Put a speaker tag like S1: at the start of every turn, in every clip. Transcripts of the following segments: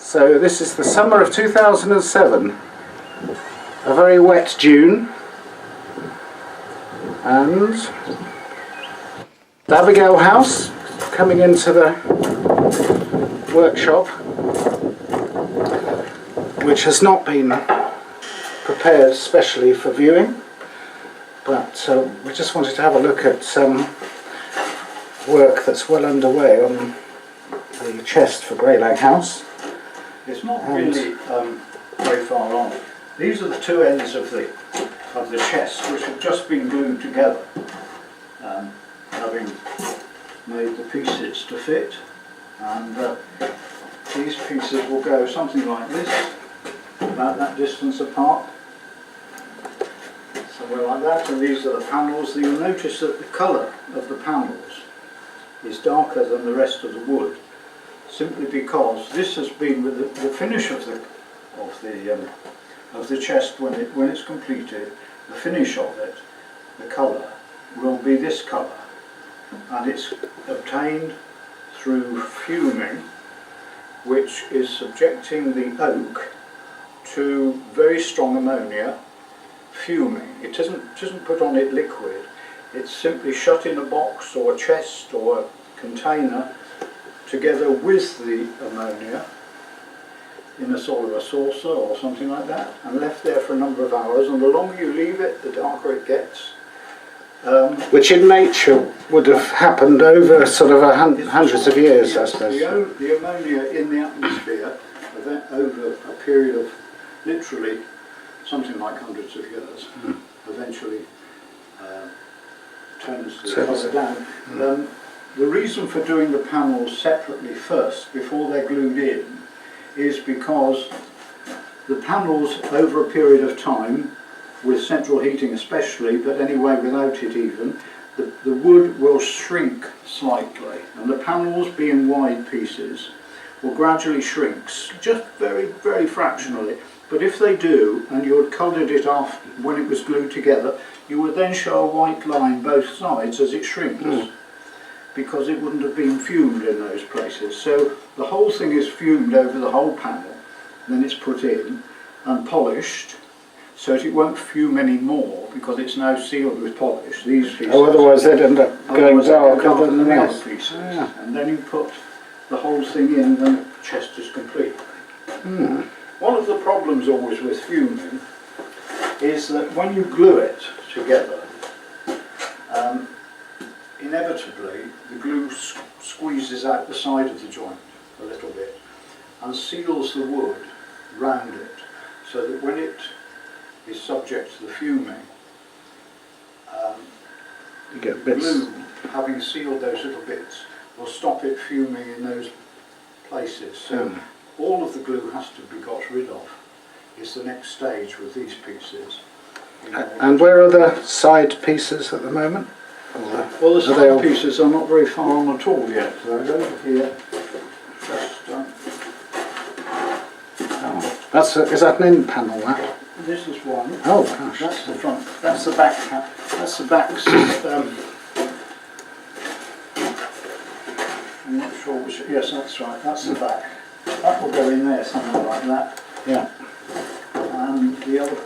S1: So this is the summer of 2007, a very wet June, and the Abigail house coming into the workshop, which has not been prepared specially for viewing, but we just wanted to have a look at some work that's well underway on the chest for Grinling House.
S2: It's not really very far on. These are the two ends of the chest, which have just been glued together, having made the pieces to fit. And these pieces will go something like this, about that distance apart, somewhere like that. And these are the panels. You'll notice that the colour of the panels is darker than the rest of the wood, simply because this has been with the finish of the chest when it's completed. The finish of it, the colour, will be this colour, and it's obtained through fuming, which is subjecting the oak to very strong ammonia. Fuming. It isn't put on it liquid. It's simply shut in a box or a chest or a container together with the ammonia in a sort of a saucer or something like that, and left there for a number of hours. And the longer you leave it, the darker it gets.
S1: Which in nature would have happened over sort of hundreds of years, I suppose.
S2: The ammonia in the atmosphere over a period of literally something like hundreds of years eventually turns the colour down. The reason for doing the panels separately first, before they're glued in, is because the panels over a period of time, with central heating especially, but anyway without it even, the wood will shrink slightly, and the panels, being wide pieces, will gradually shrink, just very, very fractionally. But if they do, and you had coloured it off when it was glued together, you would then show a white line both sides as it shrinks, because it wouldn't have been fumed in those places. So the whole thing is fumed over the whole panel, then it's put in and polished, so that it won't fume anymore, because it's now sealed with polish. These pieces.
S1: Oh, otherwise they'd end up going darker than the
S2: other pieces. And then you put the whole thing in, and the chest is complete. One of the problems always with fuming is that when you glue it together, inevitably the glue squeezes out the side of the joint a little bit and seals the wood round it, so that when it is subject to the fuming,
S1: you get
S2: the glue, having sealed those little bits, will stop it fuming in those places. So all of the glue has to be got rid of, is the next stage with these pieces.
S1: And where are the side pieces at the moment?
S2: Well, the side pieces are not very far on at all yet. They're over here. Just,
S1: is that an end panel, that?
S2: This is one.
S1: Oh gosh.
S2: That's the front. That's the back. That's the back. I'm not sure which. Yes, that's right. That's the back. That will go in there somewhere like that.
S1: Yeah.
S2: And the other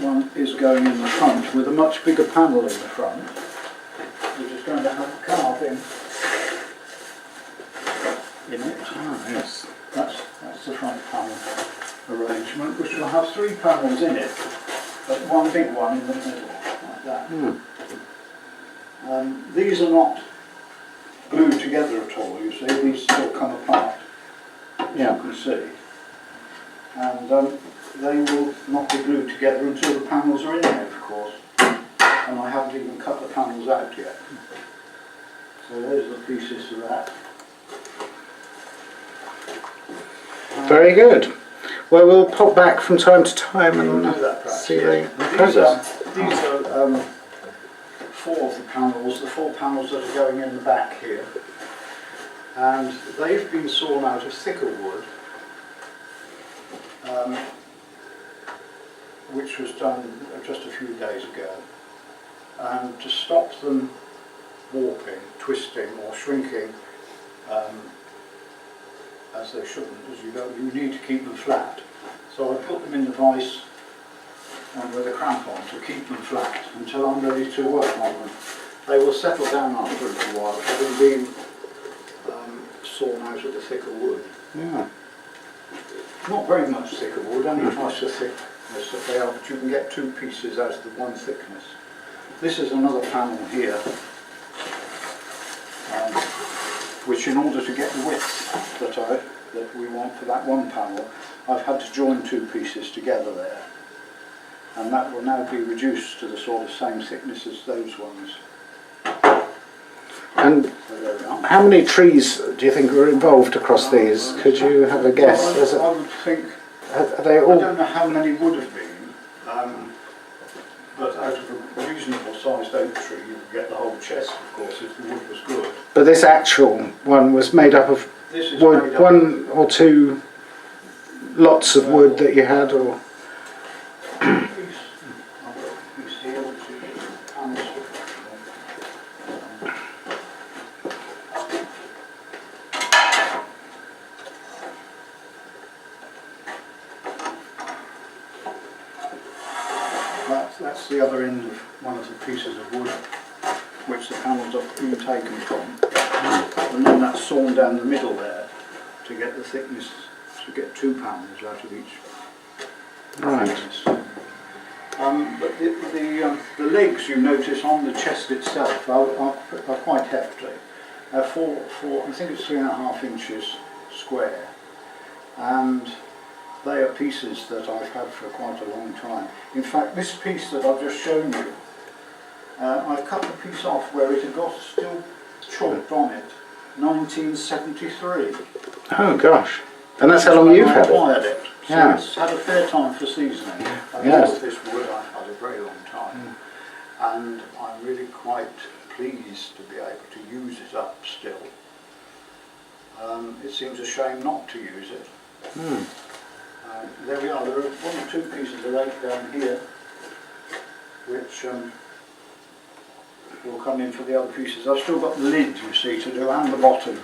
S2: one is going in the front with a much bigger panel in the front, which is going to have a carving in it.
S1: Oh yes.
S2: That's the front panel arrangement, which will have three panels in it, but one big one in the middle, like that. These are not glued together at all, you see. These still come apart, as you can see. And they will not be glued together until the panels are in there, of course. And I haven't even cut the panels out yet. So those are the pieces for that.
S1: Very good. Well, we'll pop back from time to time and see the progress.
S2: These are four of the panels, the four panels that are going in the back here. And they've been sawn out of thicker wood, which was done just a few days ago. And to stop them warping, twisting or shrinking, as they shouldn't, as you go. You need to keep them flat. So I put them in the vise and with a cramp on to keep them flat until I'm ready to work on them. They will settle down after a little while, having been sawn out of the thicker wood.
S1: Yeah.
S2: Not very much thicker wood, only twice the thickness that they are, but you can get 2 pieces out of the one thickness. This is another panel here, which in order to get the width that we want for that one panel, I've had to join 2 pieces together there. And that will now be reduced to the sort of same thickness as those ones.
S1: And
S2: So there we are.
S1: how many trees do you think were involved across these? Could you have a guess?
S2: Well, I would think,
S1: Are they
S2: I
S1: all?
S2: don't know how many would have been, but out of a reasonable sized oak tree you would get the whole chest, of course, if the wood was good.
S1: But this actual one was made up of
S2: This is
S1: wood,
S2: made up
S1: 1 or 2 lots of wood that you had, or?
S2: of a piece. I've got a piece here which is panels. That's the other end of one of the pieces of wood which the panels have been taken from, and then that's sawn down the middle there to get the thickness, to get 2 panels out of each
S1: Right.
S2: thickness. But the legs you notice on the chest itself are quite hefty. I think it's 3.5 inches square, and they are pieces that I've had for quite a long time. In fact, this piece that I've just shown you, I've cut the piece off where it had got still chalked on it, 1973.
S1: Oh gosh. And that's how long you've had it?
S2: acquired it. So
S1: Yeah.
S2: it's had a fair time for seasoning. And
S1: Yes.
S2: all of this wood I've had a very long time. And I'm really quite pleased to be able to use it up still. It seems a shame not to use it. There we are, there are 1 or 2 pieces of oak down here which will come in for the other pieces. I've still got the lid, you see, to do, and the bottom.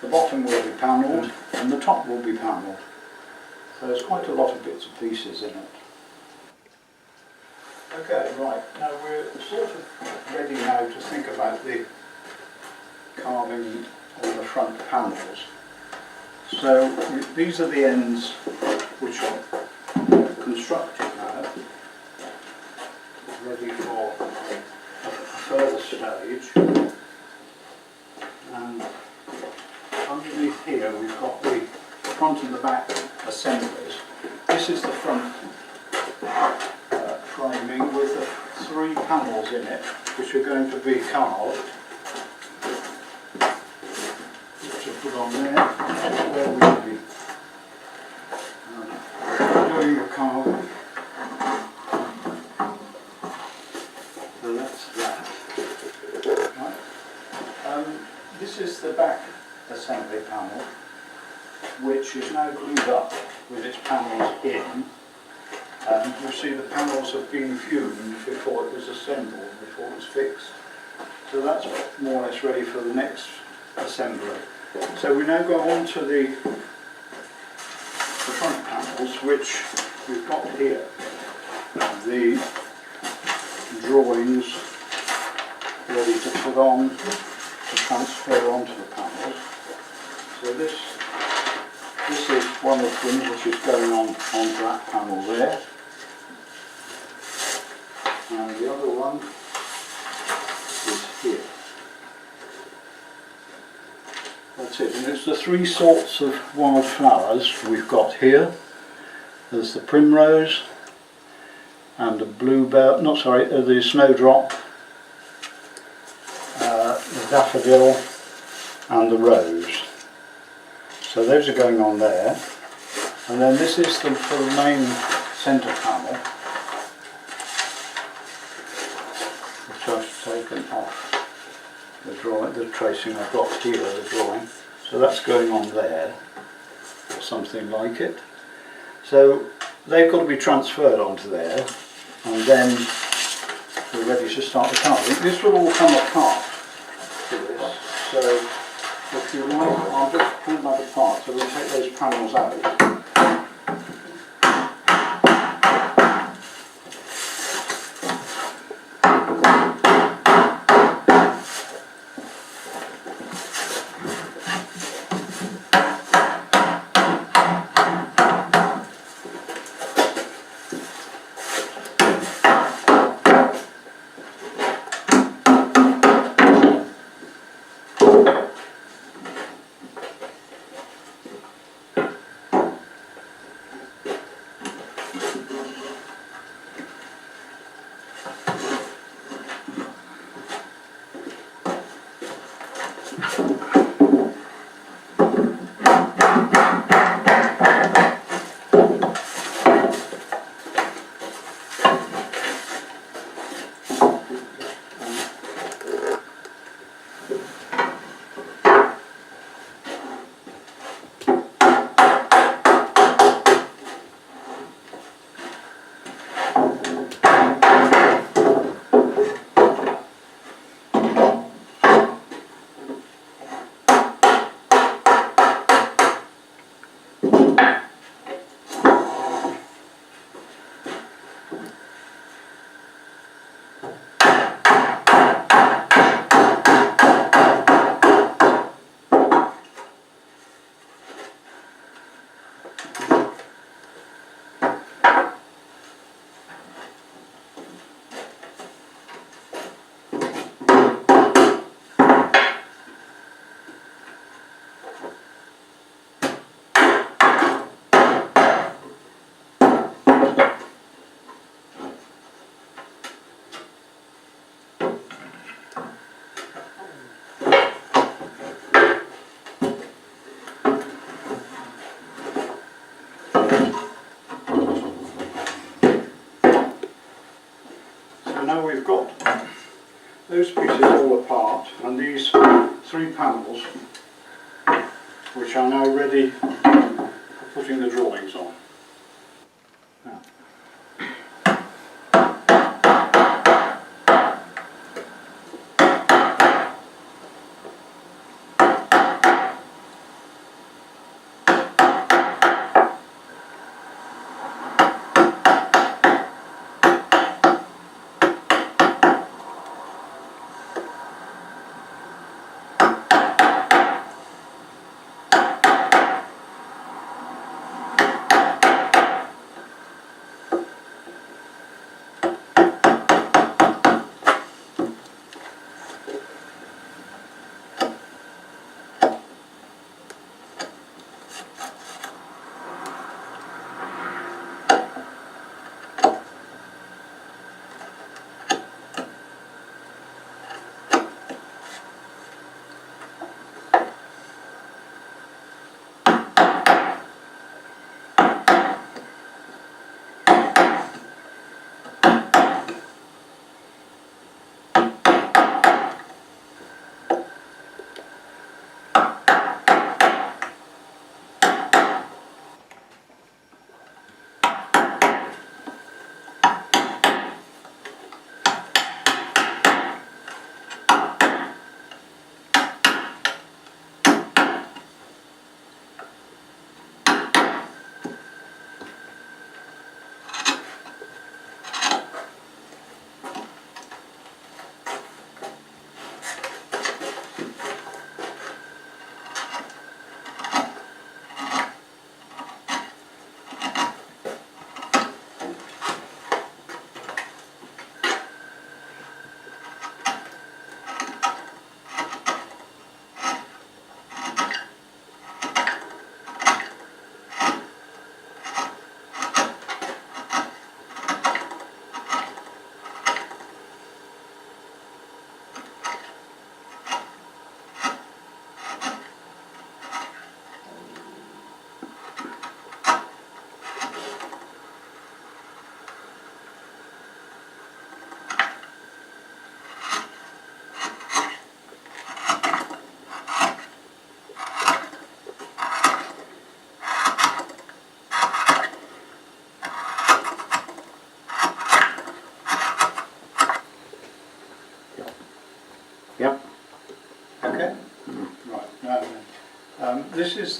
S2: The bottom will be panelled and the top will be panelled. So there's quite a lot of bits and pieces in it. Okay, right, now we're sort of ready now to think about the carving on the front panels. So these are the ends which are constructed now, ready for a further stage. And underneath here we've got the front and the back assemblies. This is the front framing with the 3 panels in it which are going to be carved. Which are put on there, where we will be doing the carving. So that's that. Right. This is the back assembly panel, which is now glued up with its panels in. And you see the panels have been fumed before it was assembled, before it was fixed. So that's more or less ready for the next assembly. So we now go on to the front panels, which we've got here. The drawings ready to put on, to transfer onto the panels. So this is one of them which is going on onto that panel there. And the other one is here. That's it, and it's the 3 sorts of wildflowers we've got here. There's the primrose and the bluebell, the snowdrop, the daffodil and the rose. So those are going on there. And then this is for the main centre panel, which I've taken off. The tracing I've got here, the drawing. So that's going on there, or something like it. So they've got to be transferred onto there, and then we're ready to start the carving. This will all come apart to this. So the if you like, I'll just pull that apart so we'll take those panels out. Now we've got those pieces all apart and these 3 panels which are now ready for putting the drawings on. Now,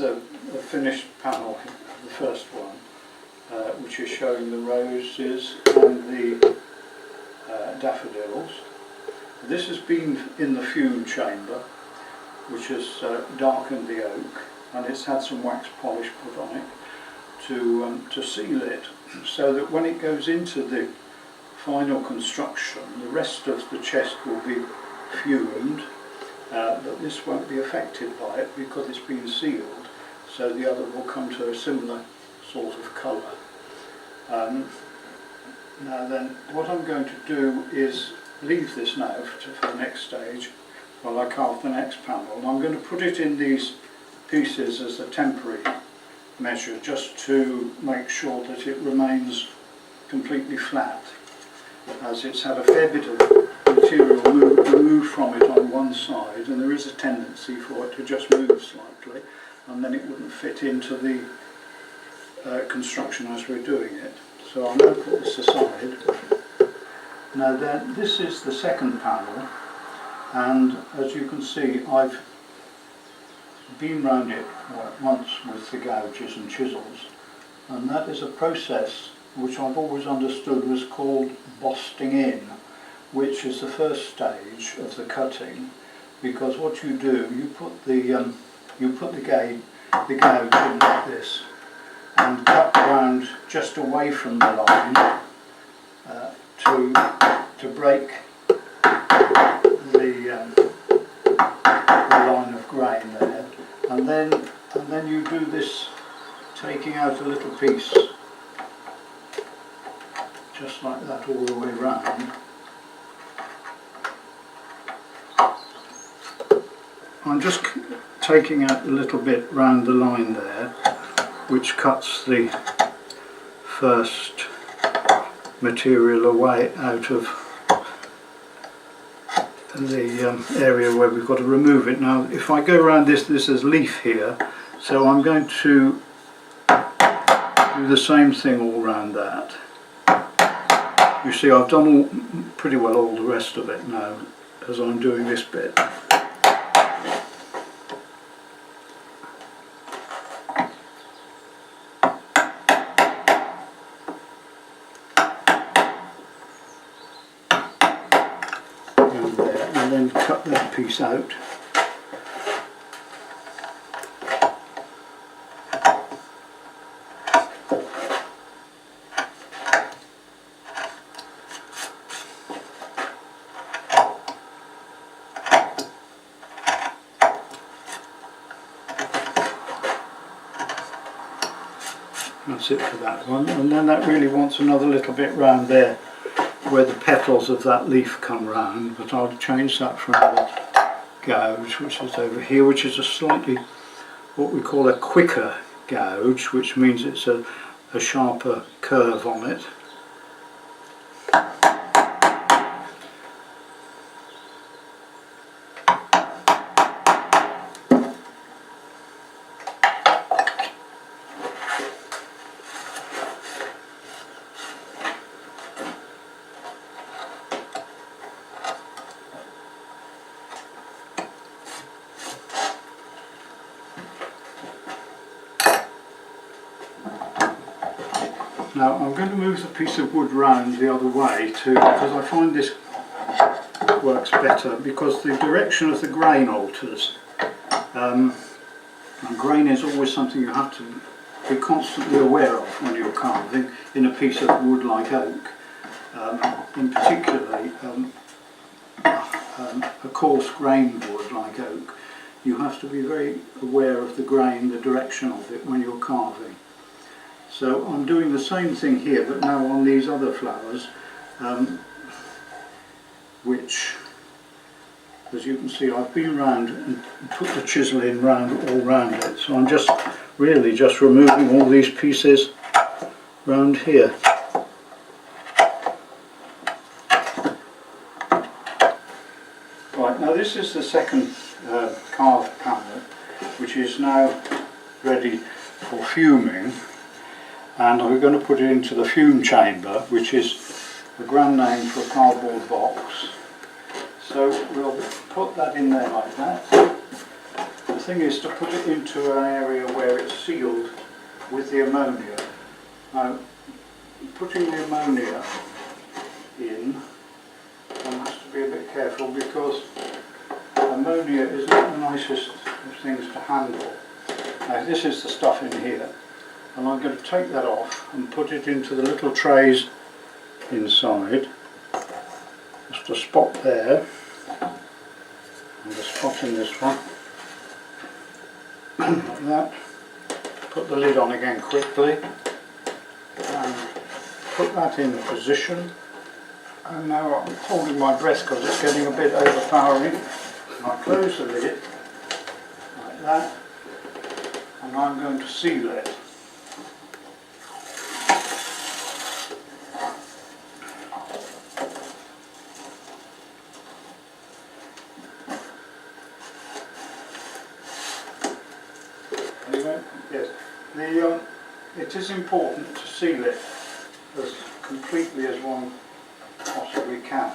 S2: a finished panel, the first one, which is showing the roses and the daffodils. This has been in the fume chamber, which has darkened the oak, and it's had some wax polish put on it to seal it, so that when it goes into the final construction, the rest of the chest will be fumed, but this won't be affected by it because it's been sealed, so the other will come to a similar sort of colour. Now then, what I'm going to do is leave this now for the next stage while I carve the next panel, and I'm going to put it in these pieces as a temporary measure, just to make sure that it remains completely flat, as it's had a fair bit of material removed from it on one side, and there is a tendency for it to just move slightly, and then it wouldn't fit into the construction as we're doing it. So I'm going to put this aside. Now then, this is the second panel, and as you can see, I've been round it once with the gouges and chisels, and that is a process which I've always understood was called bosting in, which is the first stage of the cutting, because what you do, you put the gouge in like this and cut round just away from the line to break the line of grain there, and then you do this, taking out a little piece just like that all the way round. I'm just taking out a little bit round the line there, which cuts the first material away out of the area where we've got to remove it. Now if I go around this is leaf here, so I'm going to do the same thing all round that. You see, I've done pretty well all the rest of it now as I'm doing this bit. And then cut that piece out. That's it for that one, and then that really wants another little bit round there where the petals of that leaf come round, but I'll change that for another gouge, which is over here, which is a slightly, what we call a quicker gouge, which means it's a sharper curve on it. Now I'm going to move the piece of wood round the other way too, because I find this works better, because the direction of the grain alters. And grain is always something you have to be constantly aware of when you're carving in a piece of wood like oak. In particularly a coarse grained wood like oak, you have to be very aware of the grain, the direction of it when you're carving. So I'm doing the same thing here, but now on these other flowers, which, as you can see, I've been round and put the chisel in all round it. So I'm just really just removing all these pieces round here. Right, now this is the second carved panel, which is now ready for fuming. And we're going to put it into the fume chamber, which is a grand name for a cardboard box. So we'll put that in there like that. The thing is to put it into an area where it's sealed with the ammonia. Now, putting the ammonia in, one has to be a bit careful because ammonia isn't the nicest of things to handle. Now this is the stuff in here, and I'm going to take that off and put it into the little trays inside. Just a spot there, and a spot in this one, like that. Put the lid on again quickly, and put that in position. And now I'm holding my breath because it's getting a bit overpowering. And I close the lid, like that, and I'm going to seal it. Yes, it is important to seal it as completely as one possibly can.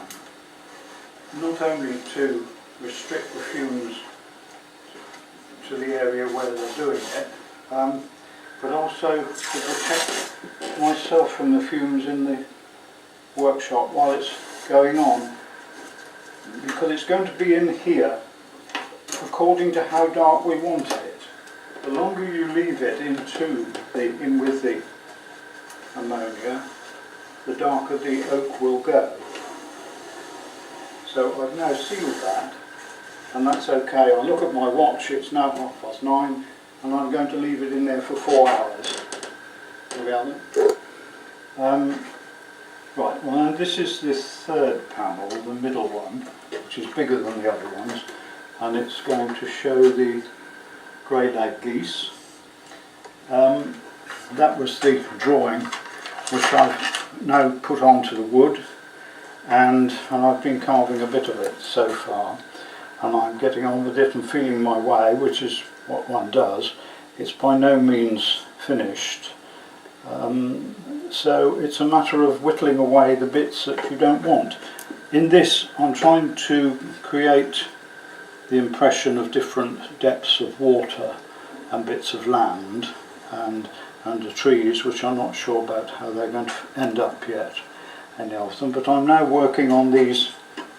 S2: Not only to restrict the fumes to the area where they're doing it, but also to protect myself from the fumes in the workshop while it's going on, because it's going to be in here according to how dark we want it. The longer you leave it in with the ammonia, the darker the oak will go. So I've now sealed that, and that's okay. I look at my watch, it's now 9:30, and I'm going to leave it in there for 4 hours. There we are then. Right, well, and this is the third panel, the middle one, which is bigger than the other ones, and it's going to show the grey lag geese. That was the drawing which I've now put onto the wood, and I've been carving a bit of it so far, and I'm getting on with it and feeling my way, which is what one does. It's by no means finished, so it's a matter of whittling away the bits that you don't want. In this I'm trying to create the impression of different depths of water and bits of land and the trees, which I'm not sure about how they're going to end up yet, any of them, but I'm now working on these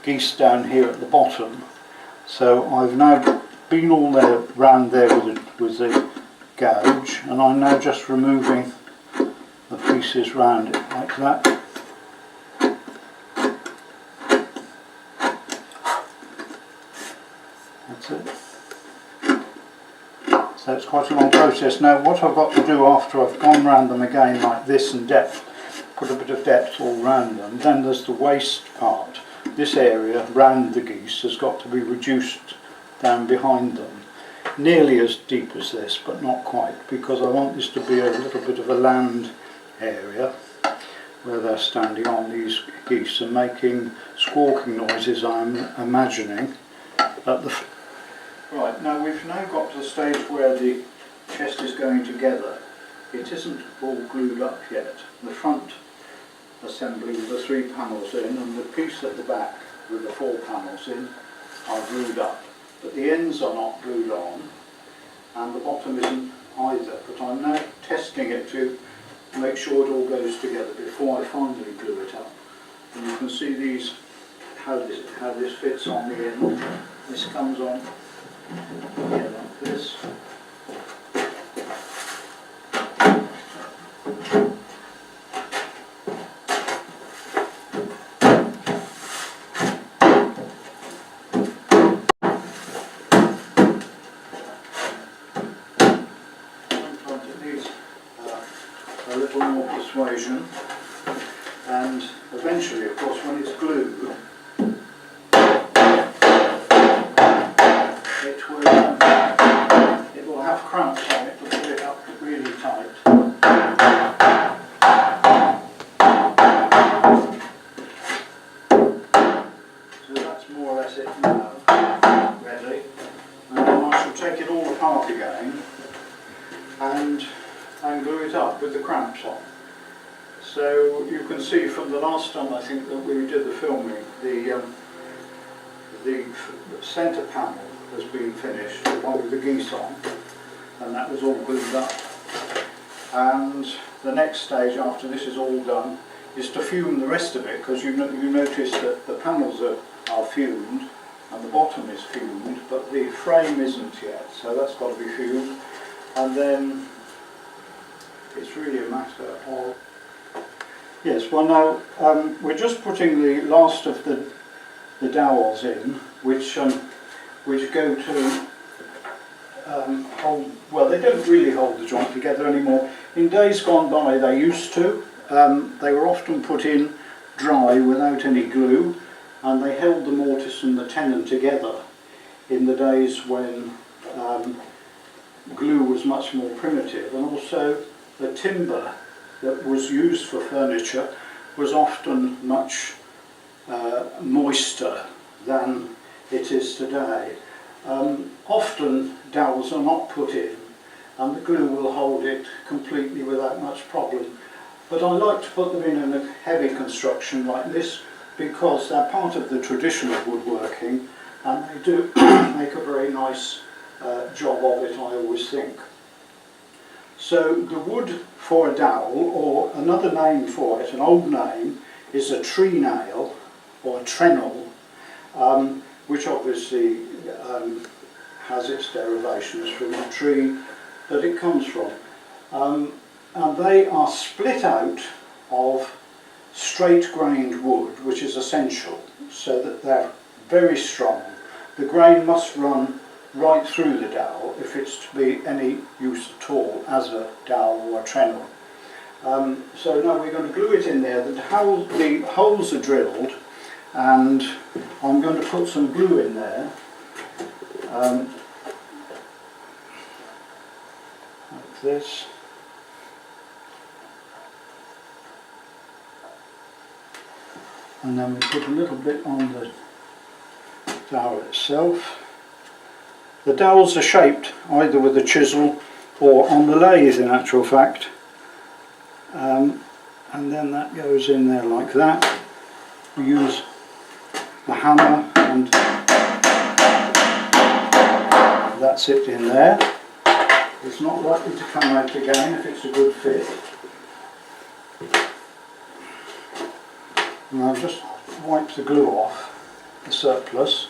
S2: geese down here at the bottom. So I've now been all there round there with the gouge, and I'm now just removing the pieces round it like that. That's it. So it's quite a long process. Now what I've got to do after I've gone round them again like this and put a bit of depth all round them, then there's the waist part. This area round the geese has got to be reduced down behind them, nearly as deep as this, but not quite, because I want this to be a little bit of a land area where they're standing on these geese and making squawking noises, I'm imagining, at the right. Now we've now got to the stage where the chest is going together. It isn't all glued up yet. The front assembly with the 3 panels in, and the piece at the back with the 4 panels in are glued up, but the ends are not glued on, and the bottom isn't either. But I'm now testing it to make sure it all goes together before I finally glue it up. And you can see these, how this fits on the end. This comes on here like this. Persuasion, and eventually, of course, when it's glued, it will have cramps on it to put it up really tight. So that's more or less it now, ready. And then I shall take it all apart again and glue it up with the cramps on. So you can see from the last time I think that we did the filming, the centre panel has been finished, the one with the geese on, and that was all glued up. And the next stage after this is all done is to fume the rest of it, because you notice that the panels are fumed and the bottom is fumed, but the frame isn't yet, so that's got to be fumed. And then it's really a matter of... Yes, well now we're just putting the last of the dowels in, which go to hold, well, they don't really hold the joint together anymore. In days gone by they used to. They were often put in dry without any glue, and they held the mortise and the tenon together in the days when glue was much more primitive, and also the timber that was used for furniture was often much moister than it is today. Often dowels are not put in and the glue will hold it completely without much problem, but I like to put them in a heavy construction like this because they're part of the tradition of woodworking, and they do make a very nice job of it, I always think. So the wood for a dowel, or another name for it, an old name, is a tree nail or a trennel, which obviously has its derivations from the tree that it comes from. And they are split out of straight-grained wood, which is essential, so that they're very strong. The grain must run right through the dowel if it's to be any use at all as a dowel or a trennel. So now we're going to glue it in there. The holes are drilled, and I'm going to put some glue in there. Like this. And then we put a little bit on the dowel itself. The dowels are shaped either with a chisel or on the lathe, in actual fact. And then that goes in there like that. We use the hammer and that's it in there. It's not likely to come out again if it's a good fit. And I'll just wipe the glue off, the surplus.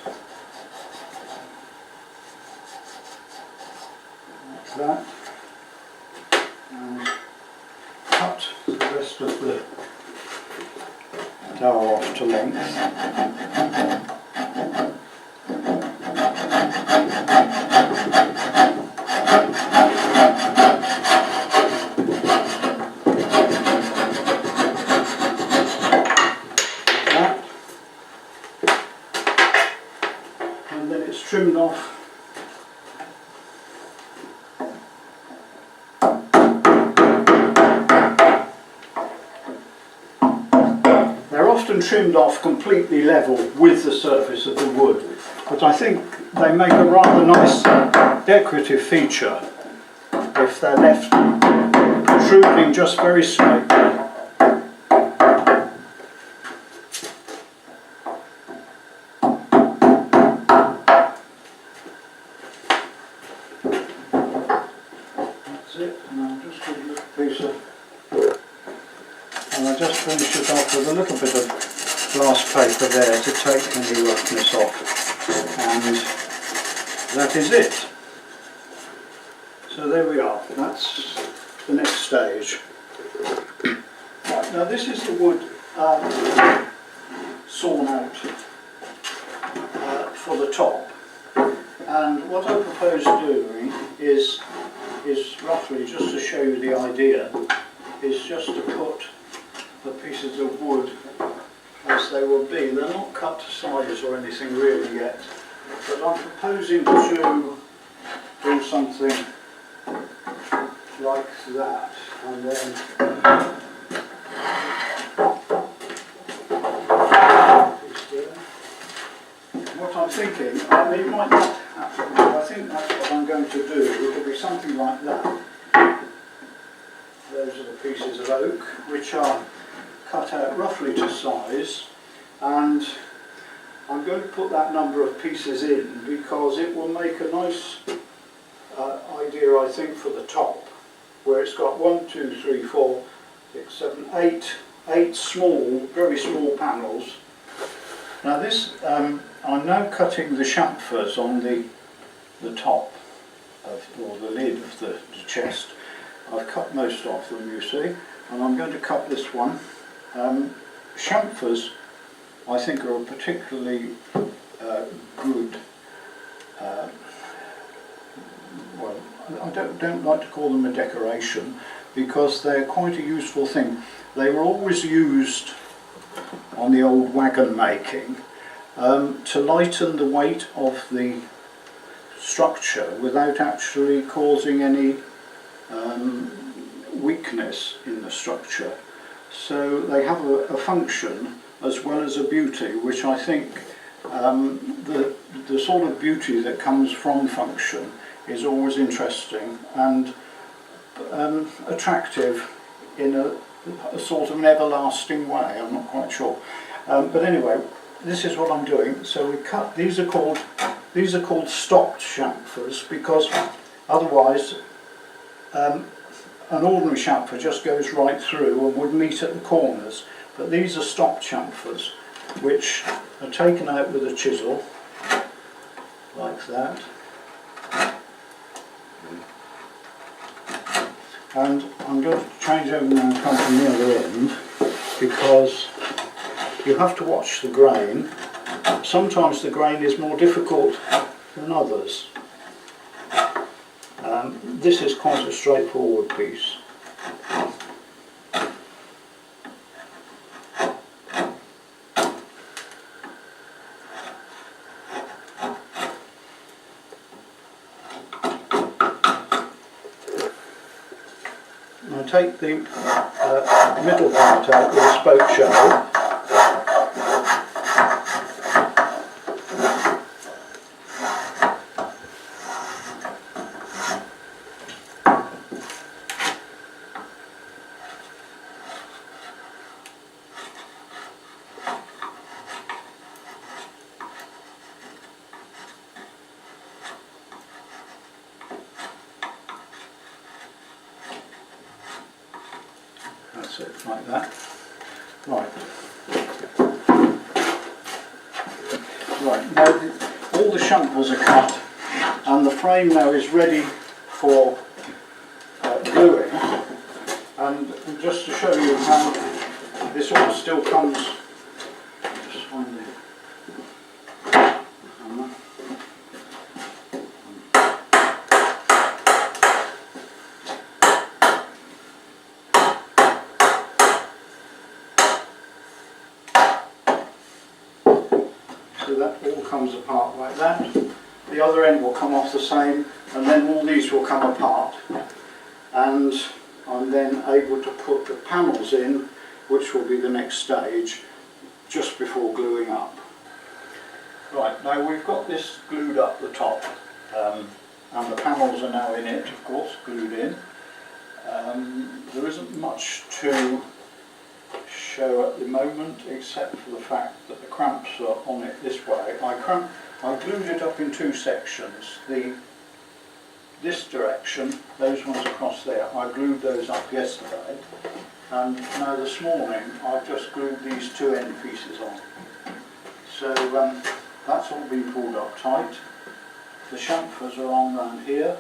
S2: Like that. And cut the rest of the dowel off to length. And then it's trimmed off . They're often trimmed off completely level with the surface of the wood, but I think they make a rather nice decorative feature if they're left protruding just very slightly. That's it, and I'll just give you a piece of... And I just finish it off with a little bit of glass paper there to take any roughness off, and that is it. So there we are, that's the next stage. Right, now this is the wood sawn out for the top, and what I propose doing is roughly, just to show you the idea, is just to put the pieces of wood as they will be. They're not cut to size or anything really yet, but I'm proposing to do something like that, and then what I'm thinking, I mean, it might not happen, but I think that's what I'm going to do. It'll be something like that. Those are the pieces of oak which are cut out roughly to size, and I'm going to put that number of pieces in because it will make a nice idea, I think, for the top, where it's got 1, 2, 3, 4, 6, 7, 8 small, very small panels. Now this, I'm now cutting the chamfers on the top or the lid of the chest. I've cut most of them, you see, and I'm going to cut this one. Chamfers, I think, are a particularly good, well, I don't like to call them a decoration because they're quite a useful thing. They were always used on the old wagon making to lighten the weight of the structure without actually causing any weakness in the structure. So they have a function as well as a beauty, which I think the sort of beauty that comes from function is always interesting and attractive in a sort of an everlasting way. I'm not quite sure, but anyway, this is what I'm doing. So we cut. These are called stopped chamfers because otherwise an ordinary chamfer just goes right through and would meet at the corners. But these are stopped chamfers, which are taken out with a chisel like that. And I'm going to change over now and come from the other end because you have to watch the grain. Sometimes the grain is more difficult than others. This is quite a straightforward piece. I'll take the middle part out with a spoke shovel. That's it, like that. Right. Right, now all the chamfers are cut and the frame now is ready for gluing. And just to show you how this all still comes, just find the hammer. So that all comes apart like that. The other end will come off the same, and then all these will come apart. And I'm then able to put the panels in, which will be the next stage, just before gluing up. Right, now we've got this glued up the top, and the panels are now in it, of course, glued in. There isn't much to show at the moment, except for the fact that the cramps are on it this way. I glued it up in two sections. This direction, those ones across there, I glued those up yesterday, and now this morning I've just glued these two end pieces on. So that's all been pulled up tight. The chamfers are on round here,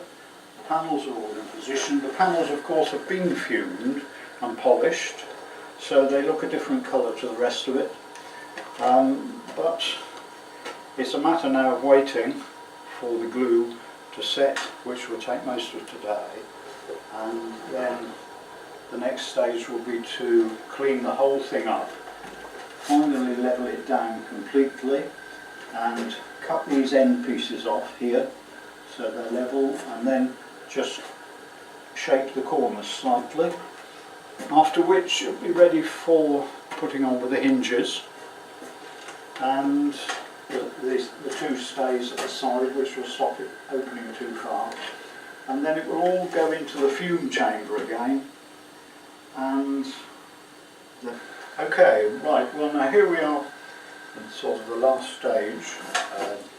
S2: the panels are all in position. The panels, of course, have been fumed and polished, so they look a different colour to the rest of it. But it's a matter now of waiting for the glue to set, which will take most of today, and then the next stage will be to clean the whole thing up, finally level it down completely, and cut these end pieces off here so they're level, and then just shape the corners slightly, after which it'll be ready for putting on with the hinges and the two stays at the side, which will stop it opening too far, and then it will all go into the fume chamber again. And okay, right, well now here we are sort of the last stage.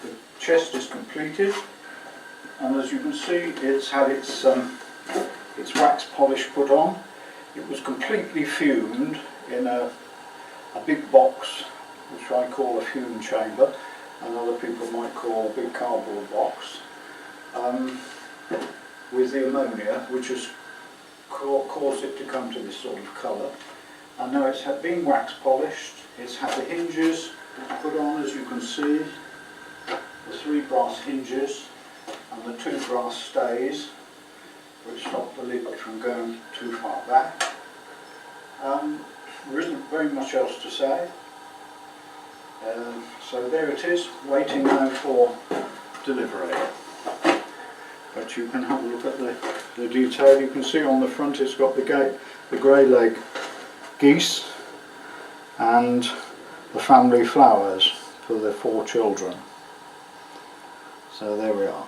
S2: The chest is completed, and as you can see, it's had its wax polish put on. It was completely fumed in a big box, which I call a fume chamber, and other people might call a big cardboard box, with the ammonia, which has caused it to come to this sort of colour. And now it's been wax polished. It's had the hinges put on, as you can see, the 3 brass hinges and the 2 brass stays, which stop the lid from going too far back. There isn't very much else to say. So there it is, waiting now for delivery. But you can have a look at the detail. You can see on the front it's got the grey leg geese and the family flowers for the 4 children. So there we are.